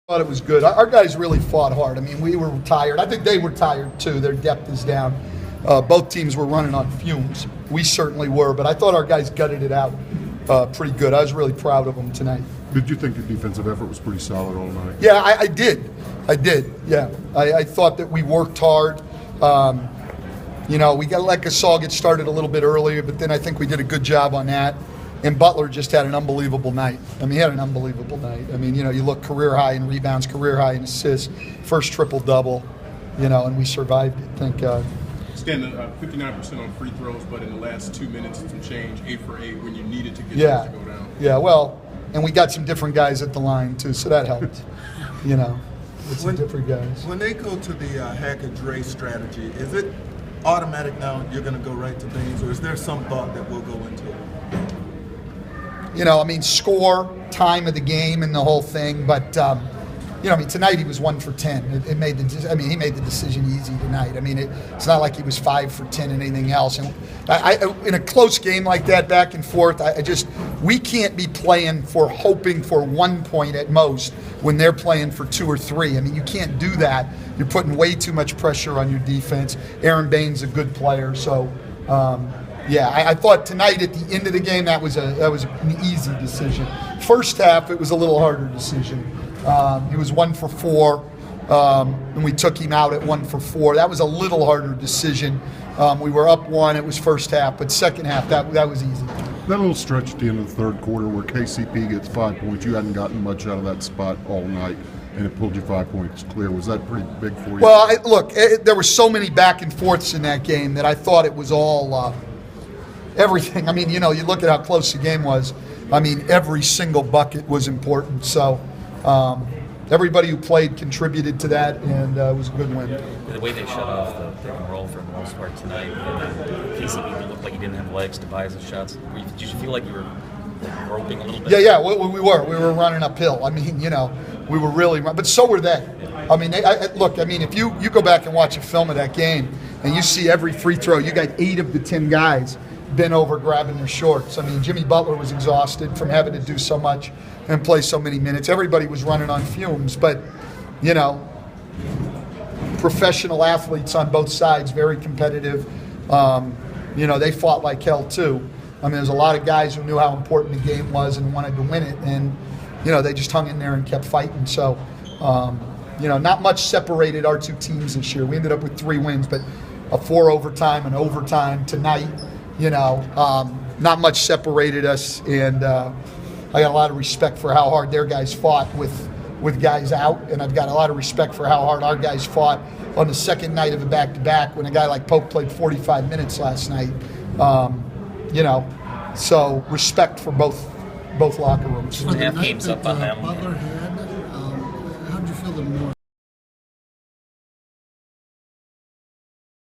Thought it was good. Our guys really fought hard. I mean, we were tired. I think they were tired too. Their depth is down. Both teams were running on fumes. We certainly were, but I thought our guys gutted it out pretty good. I was really proud of them tonight. Did you think the defensive effort was pretty solid all night? Yeah, I did. Yeah, I thought that we worked hard. We got to let Gasol get started a little bit earlier, but then I think we did a good job on that. And Butler just had an unbelievable night. I mean, he had an unbelievable night. I mean, you look career high in rebounds, career high in assists, first triple-double, and we survived it. Thank God. Stan, 59% on free throws, but in the last 2 minutes and some change, 8 for 8 when you needed to get those to go down. Yeah, well, and we got some different guys at the line, too, so that helped. With some different guys. When they go to the Hack-a-Dre strategy, is it automatic now you're going to go right to Baines, or is there some thought that we'll go into it? Score, time of the game, and the whole thing. But tonight he was 1 for 10. He made the decision easy tonight. It's not like he was 5 for 10 and anything else. And in a close game like that, back and forth, we can't be playing for hoping for 1 point at most when they're playing for 2 or 3. You can't do that. You're putting way too much pressure on your defense. Aaron Baines is a good player, so. I thought tonight at the end of the game that was an easy decision. First half it was a little harder decision. He was 1 for 4, and we took him out at 1 for 4. That was a little harder decision. We were up 1. It was first half, but second half that was easy. That little stretch at the end of the third quarter where KCP gets 5 points, you hadn't gotten much out of that spot all night, and it pulled you 5 points clear. Was that pretty big for you? Well, there were so many back and forths in that game that I thought it was all. Everything. You look at how close the game was. Every single bucket was important. So everybody who played contributed to that, and it was a good win. The way they shut off the pick and roll for the most part tonight, and KCP looked like he didn't have legs to buy his shots. Did you feel like you were groping a little bit? Yeah, we were. We were running uphill. We were really, but so were they. If you go back and watch a film of that game, and you see every free throw, you got 8 of the 10 guys bent over grabbing their shorts. Jimmy Butler was exhausted from having to do so much and play so many minutes. Everybody was running on fumes, but professional athletes on both sides, very competitive. They fought like hell too. There's a lot of guys who knew how important the game was and wanted to win it, and they just hung in there and kept fighting. So not much separated our two teams this year. We ended up with 3 wins, but a 4 overtime and overtime tonight. Not much separated us, and I got a lot of respect for how hard their guys fought with guys out, and I've got a lot of respect for how hard our guys fought on the second night of a back-to-back when a guy like Pope played 45 minutes last night. So respect for both locker rooms. The half game's up on them. Butler had, how did you feel the more